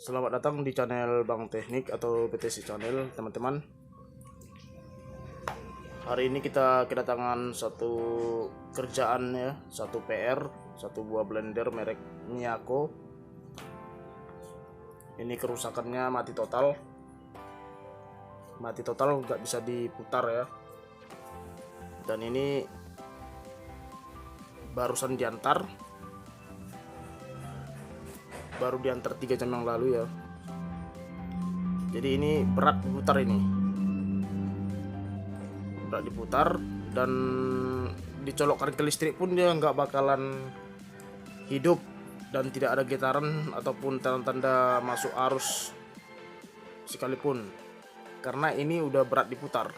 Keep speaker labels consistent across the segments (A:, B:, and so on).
A: Selamat datang di channel Bang Teknik atau PTC Channel, teman-teman. Hari ini kita kedatangan satu kerjaan ya, satu PR, satu buah blender merek Miyako. Ini kerusakannya mati total, nggak bisa diputar ya. Dan ini barusan baru diantar 3 jam yang lalu ya. Jadi ini berat diputar dan dicolokkan ke listrik pun dia nggak bakalan hidup dan tidak ada getaran ataupun tanda-tanda masuk arus sekalipun, karena ini udah berat diputar.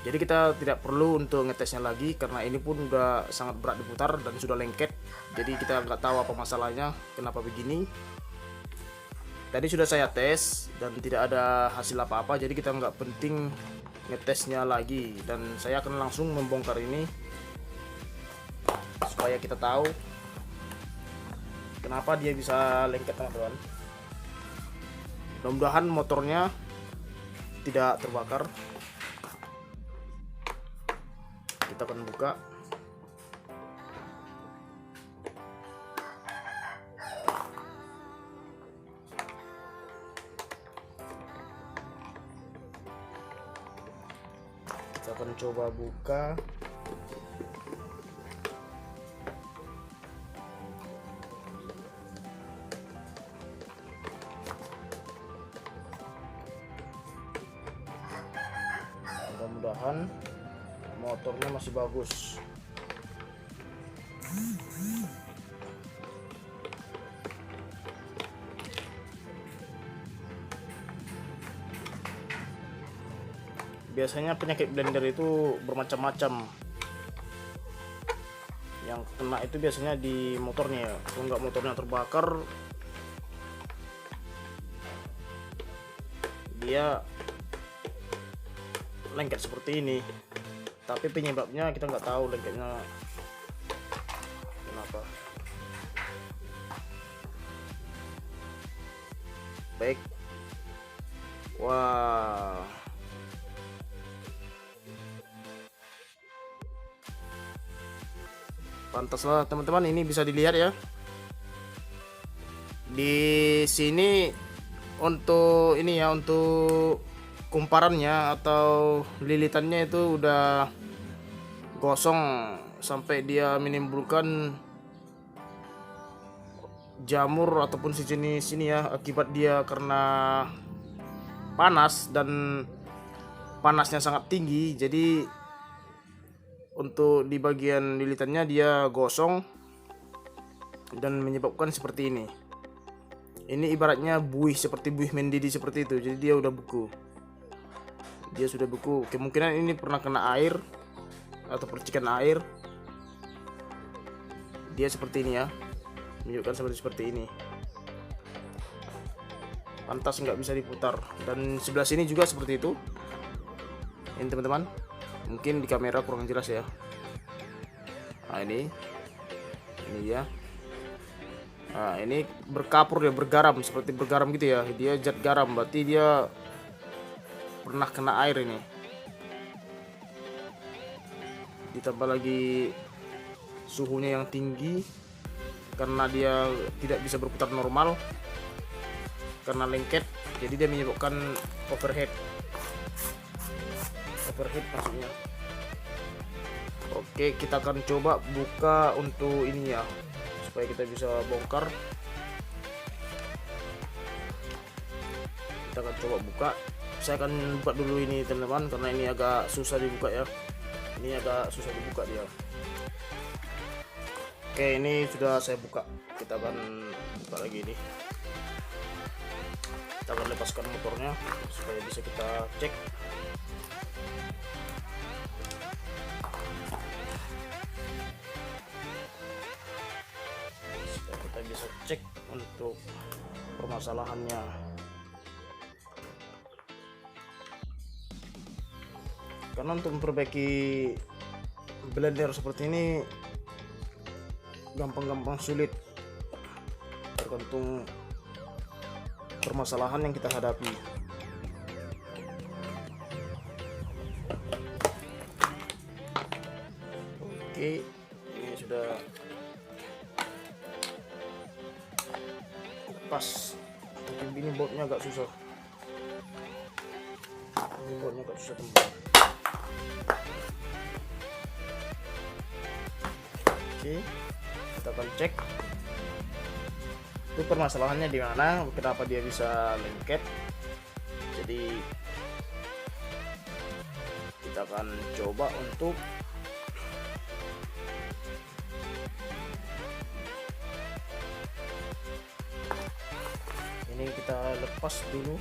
A: Jadi kita tidak perlu untuk ngetesnya lagi karena ini pun udah sangat berat diputar dan sudah lengket. Jadi kita nggak tahu apa masalahnya, kenapa begini. Tadi sudah saya tes dan tidak ada hasil apa-apa, jadi kita nggak penting ngetesnya lagi. Dan saya akan langsung membongkar ini supaya kita tahu kenapa dia bisa lengket, teman-teman. Mudah-mudahan motornya tidak terbakar. Kita akan buka. Kita akan coba buka. Mudah-mudahan motornya masih bagus. Biasanya penyakit blender itu bermacam-macam. Yang kena itu biasanya di motornya ya. Kalau nggak motornya terbakar, dia lengket seperti ini. Tapi penyebabnya kita nggak tahu lengketnya kenapa. Baik. Wah. Pantaslah teman-teman, ini bisa dilihat ya. Di sini untuk ini ya, untuk kumparannya atau lilitannya itu udah gosong sampai dia menimbulkan jamur ataupun sejenis ini ya, akibat dia karena panas dan panasnya sangat tinggi. Jadi untuk di bagian lilitannya dia gosong dan menyebabkan seperti ini. Ini ibaratnya buih, seperti buih mendidih seperti itu. Jadi dia udah beku. Dia sudah beku. Kemungkinan ini pernah kena air atau percikan air. Dia seperti ini ya, menunjukkan seperti ini. Pantas nggak bisa diputar. Dan sebelah sini juga seperti itu. Ini teman-teman, mungkin di kamera kurang jelas ya. Nah ini ya. Nah ini berkapur ya, bergaram, seperti bergaram gitu ya. Dia zat garam, berarti dia pernah kena air ini. Ditambah lagi suhunya yang tinggi karena dia tidak bisa berputar normal karena lengket. Jadi dia menyebabkan overheat maksudnya. Oke, kita akan coba buka untuk ini ya, supaya kita bisa bongkar. Kita akan coba buka. Saya akan buka dulu ini teman-teman, karena ini agak susah dibuka ya. Ini agak susah dibuka dia. Oke, ini sudah saya buka. Kita akan buka lagi ini. Kita akan lepaskan motornya supaya bisa kita cek. Supaya kita bisa cek untuk permasalahannya. Karena untuk memperbaiki blender seperti ini gampang-gampang sulit, tergantung permasalahan yang kita hadapi. Oke, ini sudah pas, tapi ini bautnya agak susah. Ini bautnya agak susah teman. Oke, kita akan cek itu permasalahannya di mana, kenapa dia bisa lengket. Jadi kita akan coba untuk ini kita lepas dulu.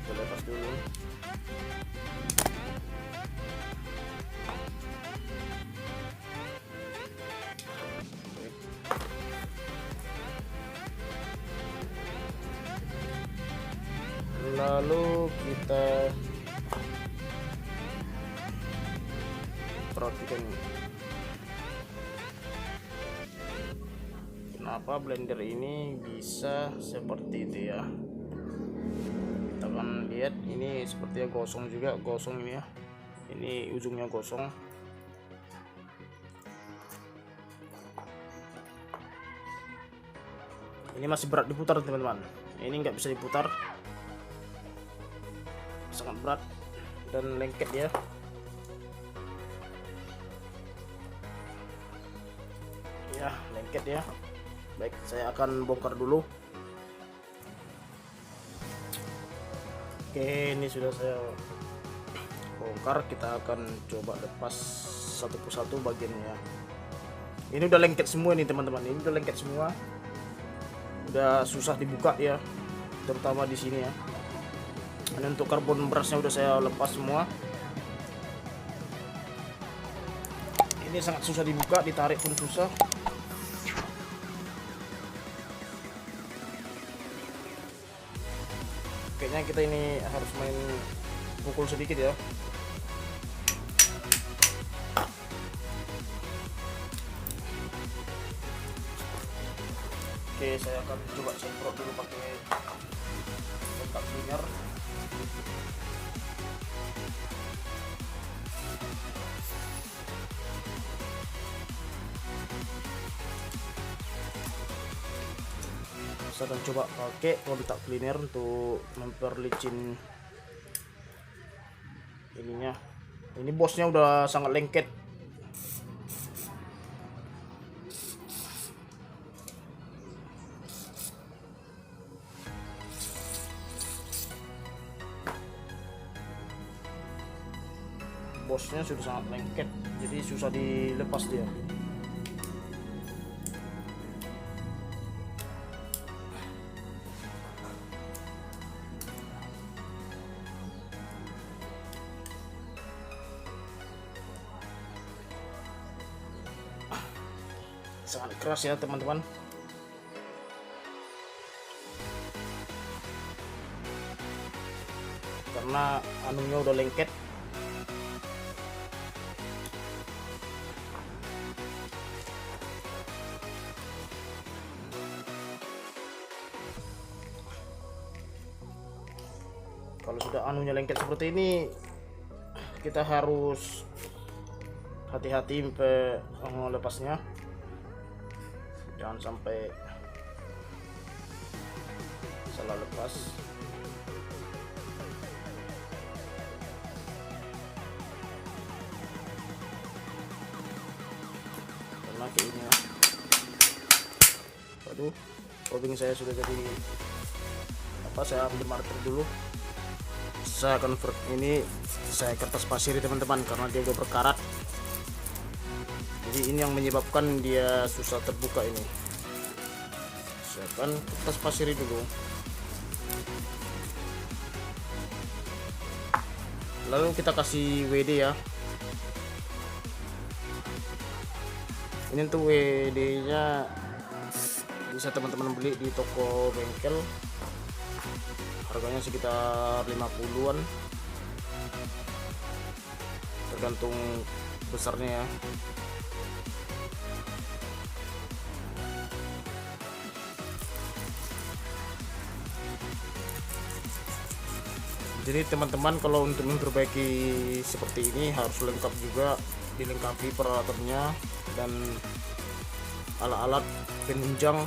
A: Kita lepas dulu. Lalu kita perhatikan kenapa blender ini bisa seperti itu ya. Kita akan lihat ini sepertinya gosong juga, gosong ini ya, ini ujungnya gosong. Ini masih berat diputar teman-teman, ini nggak bisa diputar, sangat berat dan lengket ya. Ya, lengket ya. Baik, saya akan bongkar dulu. Oke, ini sudah saya bongkar. Kita akan coba lepas satu persatu bagiannya. Ini udah lengket semua nih teman-teman, ini udah lengket semua, udah susah dibuka ya, terutama di sini ya. Ini untuk karbon berasnya udah saya lepas semua. Ini sangat susah dibuka, ditarik pun susah. Kayaknya kita ini harus main pukul sedikit ya. Oke, saya akan coba semprot dulu pakai kontak cleaner. Saya akan coba pakai kontak cleaner untuk memperlicin ininya. Ini bosnya udah sangat lengket. Bosnya sudah sangat lengket, jadi susah dilepas dia. Sangat keras ya teman-teman. Karena anunya udah lengket. Kalau sudah anunya lengket seperti ini, kita harus hati-hati lepasnya. Jangan sampai salah lepas. Karena kayak ini ya. Waduh, obeng saya sudah jadi apa? Saya ambil marker dulu. Saya convert ini, saya kertas pasir teman-teman, karena dia udah berkarat. Jadi ini yang menyebabkan dia susah terbuka ini. Saya akan kertas pasir dulu. Lalu kita kasih WD ya. Ini untuk WD nya bisa teman-teman beli di toko bengkel, harganya sekitar 50-an. tergantung besarnya ya. Jadi teman-teman, kalau untuk memperbaiki seperti ini harus lengkap juga, dilengkapi peralatannya dan alat-alat penunjang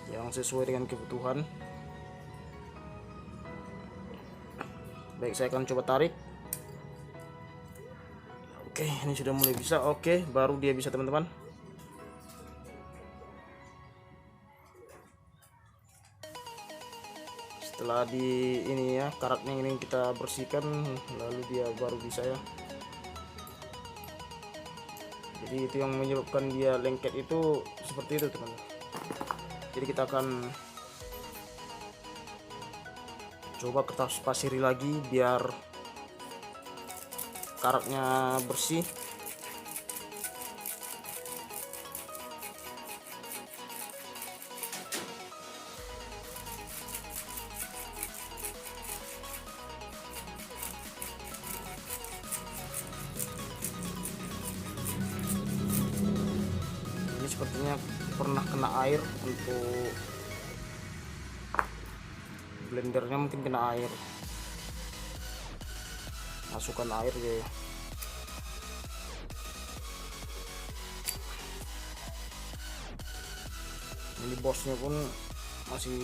A: yang sesuai dengan kebutuhan. Baik, saya akan coba tarik. Oke, ini sudah mulai bisa. Oke, baru dia bisa teman-teman. Setelah di ini ya, karatnya ini kita bersihkan, lalu dia baru bisa ya. Jadi itu yang menyebabkan dia lengket itu seperti itu teman-teman. Jadi kita akan coba kertas pasiri lagi biar karatnya bersih. Sepertinya pernah kena air, untuk blendernya mungkin kena air, masukkan air ya. Ini bosnya pun masih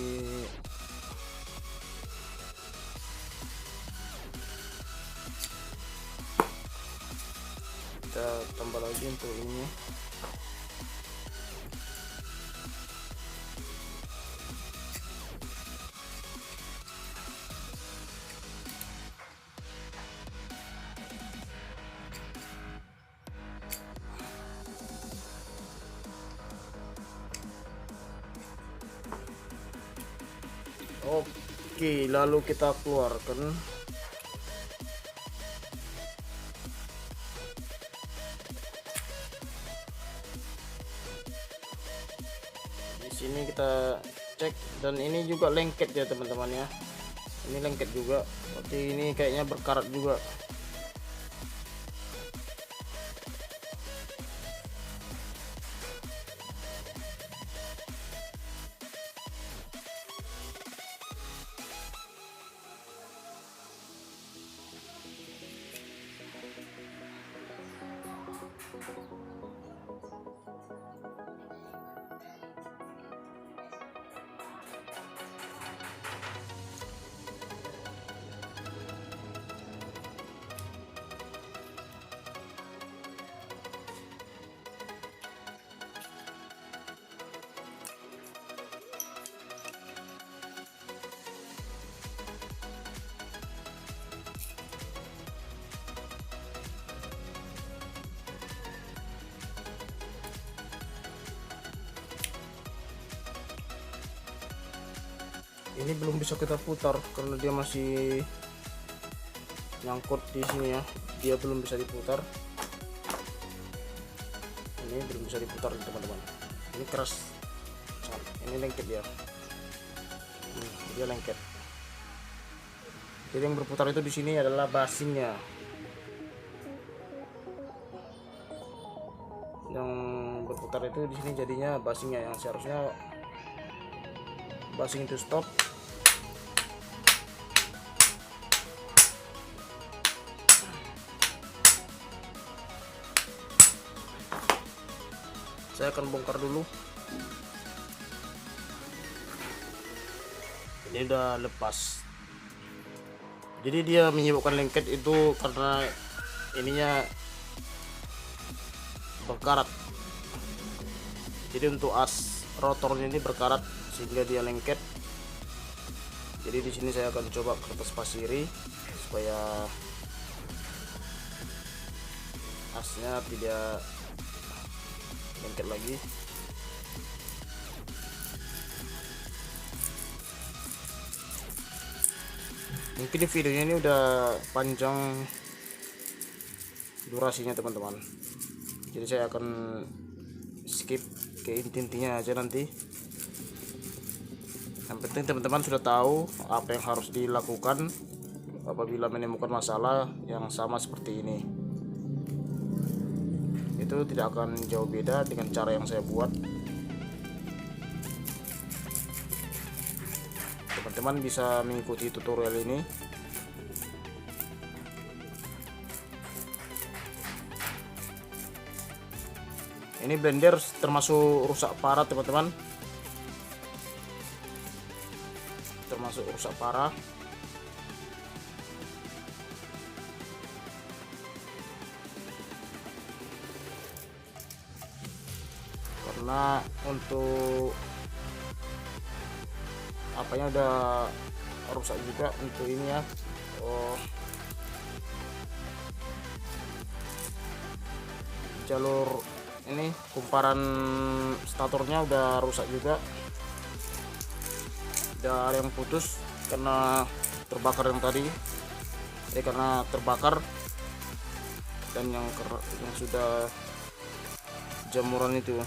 A: kita tambah lagi untuk ini. Oke, lalu kita keluarkan. Di sini kita cek, dan ini juga lengket ya teman-teman ya. Ini lengket juga. Berarti ini kayaknya berkarat juga. Ini belum bisa kita putar karena dia masih nyangkut di sini ya, dia belum bisa diputar. Ini belum bisa diputar teman-teman, ini keras, ini lengket dia. Dia lengket. Jadi yang berputar itu di sini adalah basingnya. Yang berputar itu di sini jadinya basingnya, yang seharusnya basing itu stop. Saya akan bongkar dulu. Ini udah lepas. Jadi dia menyebabkan lengket itu karena ininya berkarat. Jadi untuk as rotornya ini berkarat sehingga dia lengket. Jadi di sini saya akan coba kertas pasiri supaya asnya tidak lengket lagi. Mungkin di videonya ini udah panjang durasinya teman-teman, jadi saya akan skip ke intinya aja nanti. Yang penting teman-teman sudah tahu apa yang harus dilakukan apabila menemukan masalah yang sama seperti ini. Itu tidak akan jauh beda dengan cara yang saya buat. Teman-teman bisa mengikuti tutorial ini. Ini blender termasuk rusak parah teman-teman, termasuk rusak parah. Karena untuk apanya udah rusak juga untuk ini ya. Jalur ini kumparan statornya udah rusak juga, udah ada yang putus karena terbakar yang tadi, karena terbakar, dan yang sudah jamuran itu.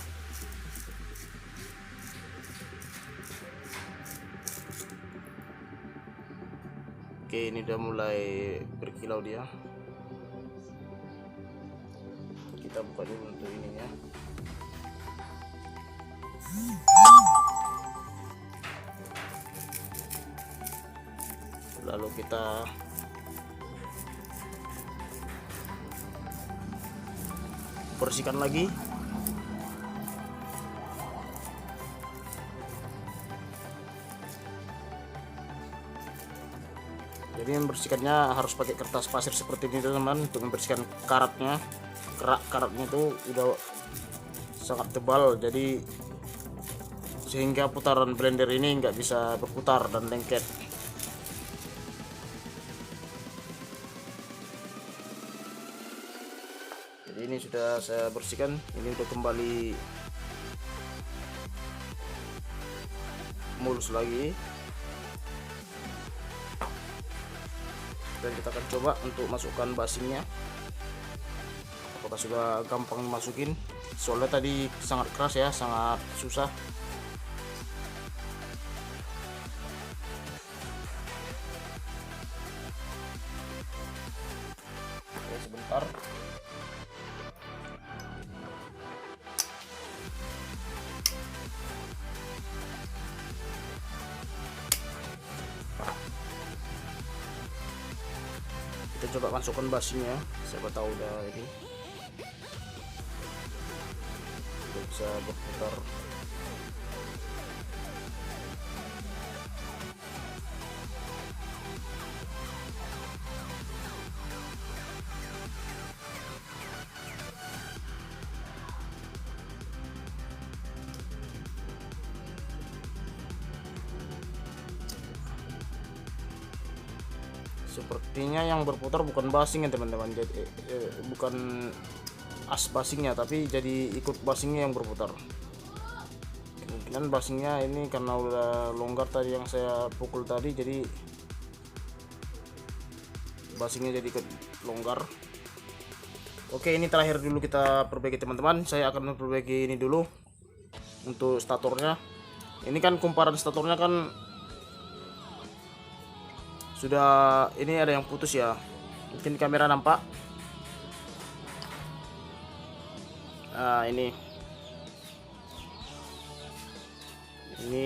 A: Oke, ini udah mulai berkilau dia. Kita buka dulu untuk ininya. Lalu kita bersihkan lagi. Jadi membersihkannya harus pakai kertas pasir seperti ini teman-teman, untuk membersihkan karatnya. Karatnya itu udah sangat tebal, jadi sehingga putaran blender ini nggak bisa berputar dan lengket. Jadi ini sudah saya bersihkan, ini udah kembali mulus lagi. Dan kita akan coba untuk masukkan basingnya, apakah sudah gampang masukin. Soalnya tadi sangat keras ya, sangat susah. Oke, sebentar. Kita coba masukkan basingnya, siapa tahu udah ini udah bisa berputar. Sepertinya yang berputar bukan basing ya teman-teman, jadi bukan as basingnya, tapi jadi ikut basingnya yang berputar. Kemungkinan basingnya ini karena udah longgar tadi yang saya pukul tadi, jadi basingnya jadi ikut longgar. Oke, ini terakhir dulu kita perbaiki teman-teman. Saya akan memperbaiki ini dulu untuk statornya. Ini kan kumparan statornya kan sudah, ini ada yang putus ya, mungkin kamera nampak. Nah, ini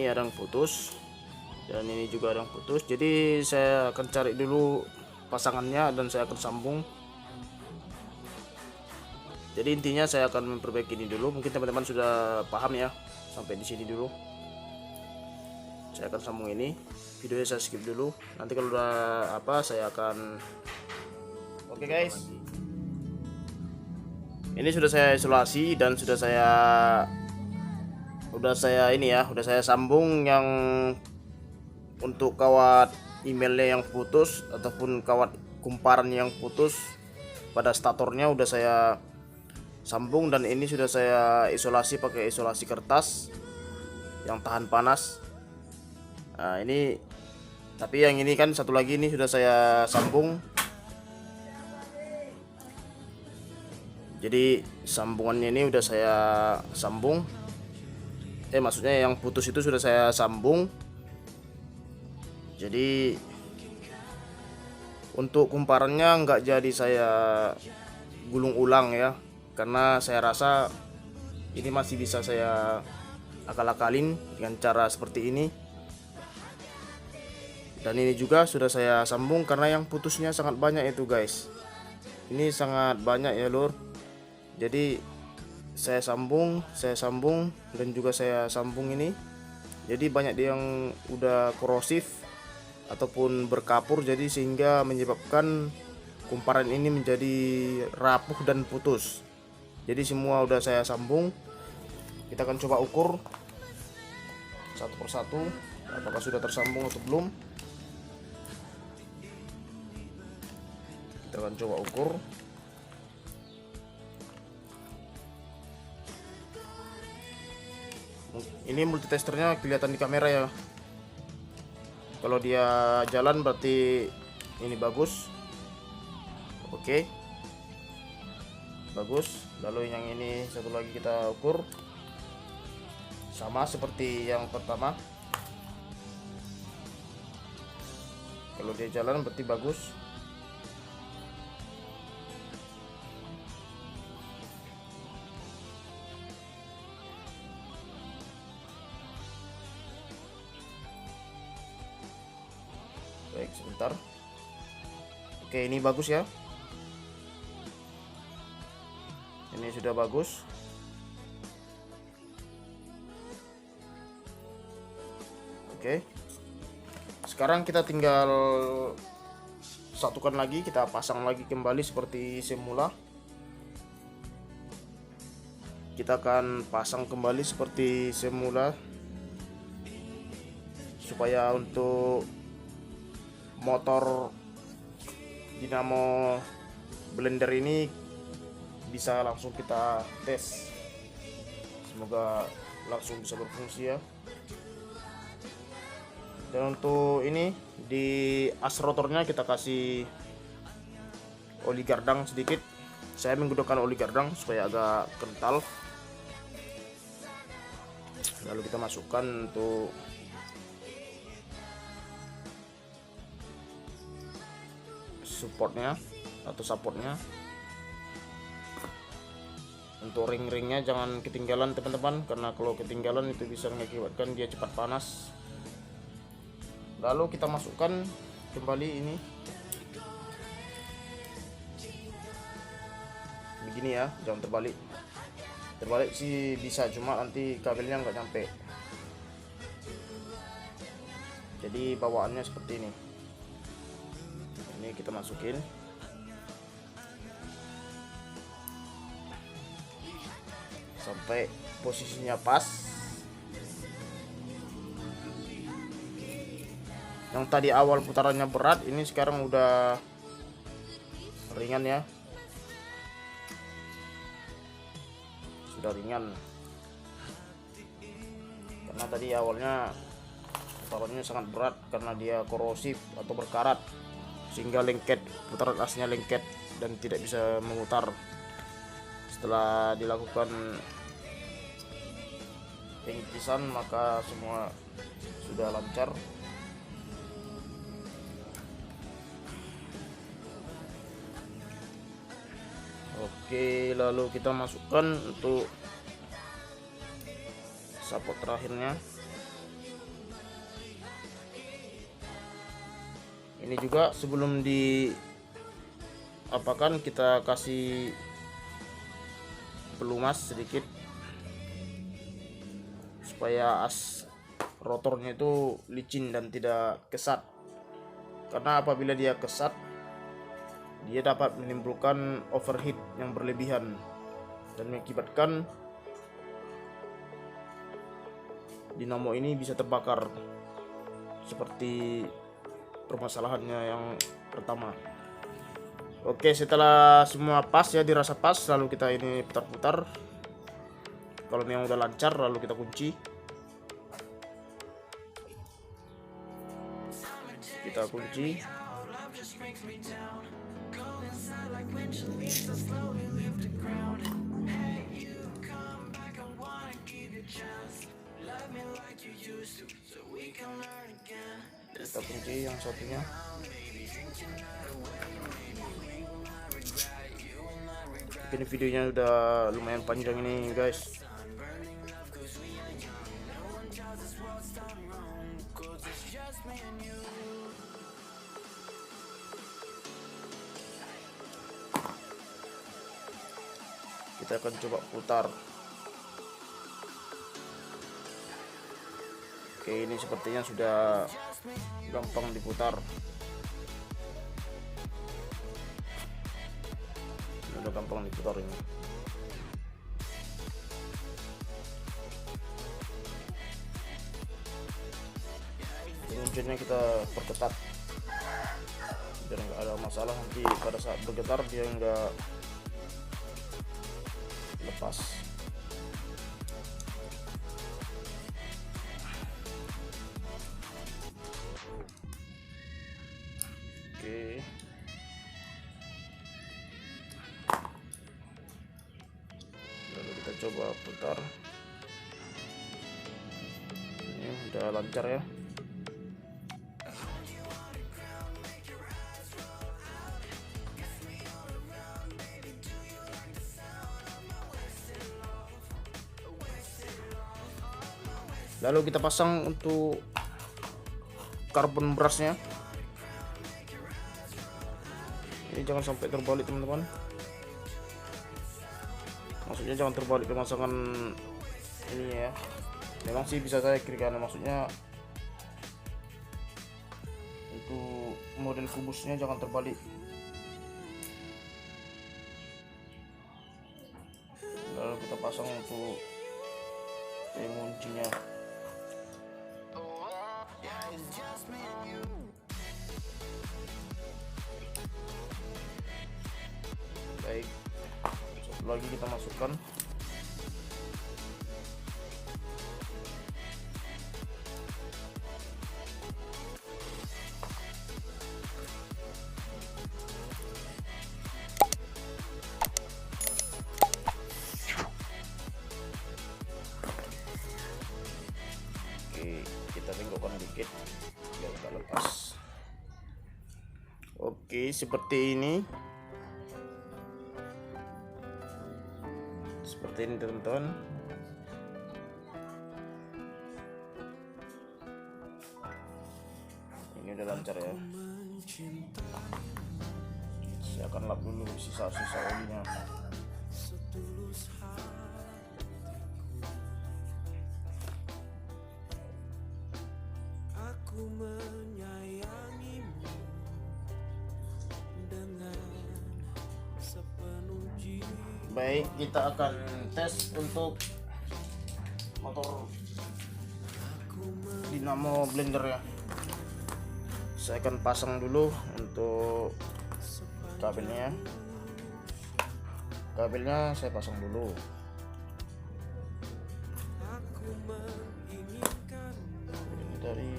A: ada yang putus, dan ini juga ada yang putus. Jadi saya akan cari dulu pasangannya dan saya akan sambung. Jadi intinya saya akan memperbaiki ini dulu. Mungkin teman-teman sudah paham ya, sampai di sini dulu. Saya akan sambung ini. Videonya saya skip dulu, nanti kalau udah apa saya akan. Oke guys, ini sudah saya isolasi dan sudah saya ini ya, udah saya sambung yang untuk kawat emailnya yang putus ataupun kawat kumparan yang putus pada statornya udah saya sambung, dan ini sudah saya isolasi pakai isolasi kertas yang tahan panas. Nah, ini tapi yang ini kan satu lagi ini sudah saya sambung. Jadi sambungannya ini udah saya sambung. Maksudnya yang putus itu sudah saya sambung. Jadi Untuk kumparannya nggak jadi saya gulung ulang ya, karena saya rasa ini masih bisa saya akal-akalin dengan cara seperti ini. Dan ini juga sudah saya sambung karena yang putusnya sangat banyak itu guys. Ini sangat banyak ya lur. Jadi saya sambung dan juga saya sambung ini. Jadi banyak yang udah korosif ataupun berkapur, jadi sehingga menyebabkan kumparan ini menjadi rapuh dan putus. Jadi semua udah saya sambung. Kita akan coba ukur satu persatu apakah sudah tersambung atau belum. Kita akan coba ukur. Ini multitesternya kelihatan di kamera ya. Kalau dia jalan berarti ini bagus. Oke. Bagus. Lalu yang ini satu lagi kita ukur. Sama seperti yang pertama. Kalau dia jalan berarti bagus. Baik, sebentar. Oke, ini bagus ya. Ini sudah bagus. Oke. Sekarang kita tinggal satukan lagi, kita pasang lagi kembali seperti semula. Kita akan pasang kembali seperti semula supaya untuk motor dinamo blender ini bisa langsung kita tes. Semoga langsung bisa berfungsi ya. Dan untuk ini di as rotornya kita kasih oli gardang sedikit. Saya menggunakan oli gardang supaya agak kental. Lalu kita masukkan untuk supportnya atau supportnya. Untuk ring-ringnya jangan ketinggalan teman-teman, karena kalau ketinggalan itu bisa mengakibatkan dia cepat panas. Lalu kita masukkan kembali ini begini ya, jangan terbalik. Terbalik sih bisa, cuma nanti kabelnya nggak nyampe. Jadi bawaannya seperti ini. Ini kita masukin. Sampai posisinya pas. Yang tadi awal putarannya berat, ini sekarang udah ringan ya. Sudah ringan. Karena tadi awalnya putarannya sangat berat karena dia korosif atau berkarat, sehingga lengket, putaran asnya lengket dan tidak bisa memutar. Setelah dilakukan pengisian maka semua sudah lancar. Oke, lalu kita masukkan untuk support terakhirnya. Ini juga sebelum diapakan kita kasih pelumas sedikit supaya as rotornya itu licin dan tidak kesat. Karena apabila dia kesat, dia dapat menimbulkan overheat yang berlebihan dan mengakibatkan dinamo ini bisa terbakar seperti permasalahannya yang pertama. Oke, setelah semua pas ya, dirasa pas, lalu kita ini putar-putar. Kalau memang udah lancar, lalu kita kunci. Kita kunci. Kita kunci yang satunya. Ini videonya udah lumayan panjang ini guys. Kita akan coba putar. Oke, ini sepertinya sudah gampang diputar. Udah gampang diputar ini. Kuncinya kita perketat biar nggak ada masalah nanti pada saat bergetar dia nggak lepas. Oke. Lalu kita coba putar. Ini udah lancar ya. Lalu kita pasang untuk karbon brushnya. Ini jangan sampai terbalik teman-teman. Maksudnya jangan terbalik pemasangan ini ya. Memang sih bisa saya kiri kanan, maksudnya untuk model kubusnya jangan terbalik. Lalu kita pasang untuk kuncinya. Baik, satu lagi kita masukkan. Oke, kita bengkokkan dikit biar nggak lepas. Oke, seperti ini. Seperti ini teman-teman. Ini udah lancar ya. Saya akan lap dulu sisa-sisa olinya. Baik, kita akan tes untuk motor dinamo blender ya. Saya akan pasang dulu untuk kabelnya. Kabelnya saya pasang dulu. Ini dari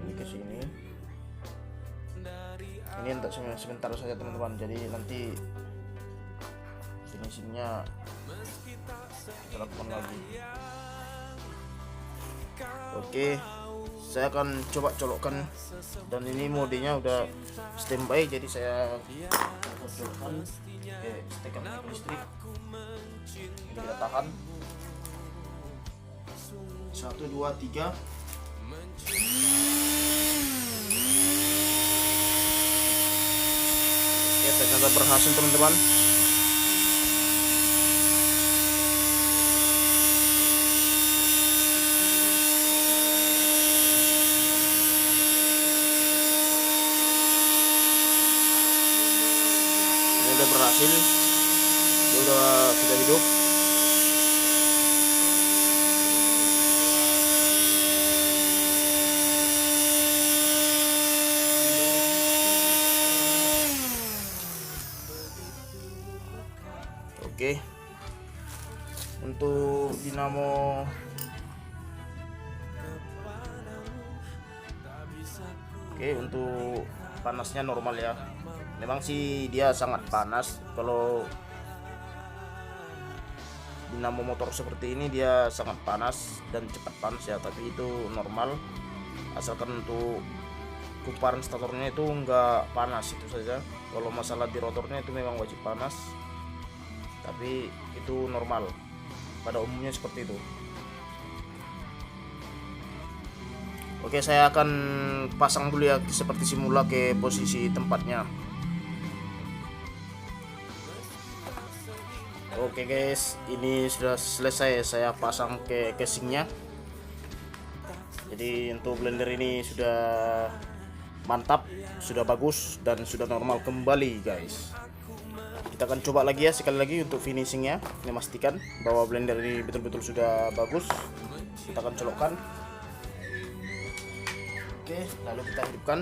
A: ini ke sini. Ini untuk sebentar saja teman-teman. Jadi nanti finishingnya kita lakukan lagi. Oke, saya akan coba colokkan, dan ini modenya udah standby, jadi saya colokkan ke steker listrik. Ini kita tahan 1 2 3. Ya, ternyata berhasil teman-teman. Udah berhasil, dia sudah hidup. Oke, untuk dinamo untuk panasnya normal ya. Memang sih dia sangat panas. Kalau dinamo motor seperti ini dia sangat panas dan cepat panas ya, tapi itu normal asalkan untuk kumparan statornya itu nggak panas, itu saja. Kalau masalah di rotornya itu memang wajib panas, tapi itu normal pada umumnya seperti itu. Oke, saya akan pasang dulu ya seperti semula ke posisi tempatnya. Oke guys, ini sudah selesai saya pasang ke casingnya. Jadi untuk blender ini sudah mantap, sudah bagus, dan sudah normal kembali guys. Kita akan coba lagi ya sekali lagi untuk finishingnya, memastikan bahwa blender ini betul-betul sudah bagus. Kita akan colokkan. Oke, lalu kita hidupkan.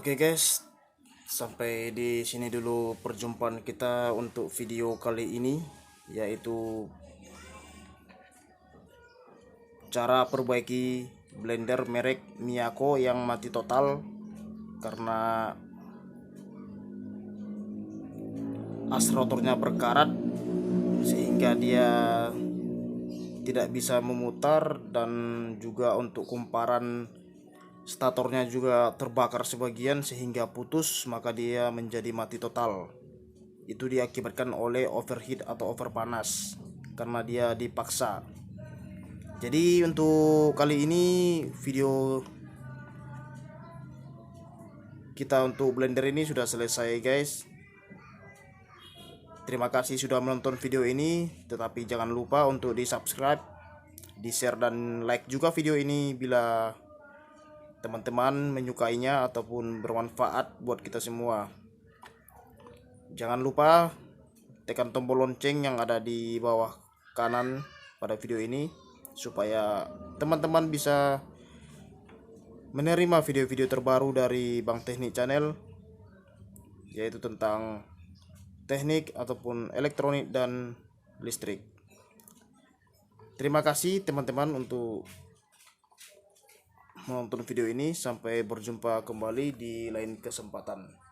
A: Oke guys, sampai di sini dulu perjumpaan kita untuk video kali ini, yaitu cara perbaiki blender merek Miyako yang mati total karena as rotornya berkarat sehingga dia tidak bisa memutar, dan juga untuk kumparan statornya juga terbakar sebagian sehingga putus, maka dia menjadi mati total. Itu diakibatkan oleh overheat atau overpanas karena dia dipaksa. Jadi untuk kali ini video kita untuk blender ini sudah selesai guys. Terima kasih sudah menonton video ini, tetapi jangan lupa untuk di subscribe, di share, dan like juga video ini bila teman-teman menyukainya ataupun bermanfaat buat kita semua. Jangan lupa tekan tombol lonceng yang ada di bawah kanan pada video ini supaya teman-teman bisa menerima video-video terbaru dari Bang Teknik Channel, yaitu tentang teknik ataupun elektronik dan listrik. Terima kasih teman-teman untuk menonton video ini. Sampai berjumpa kembali di lain kesempatan.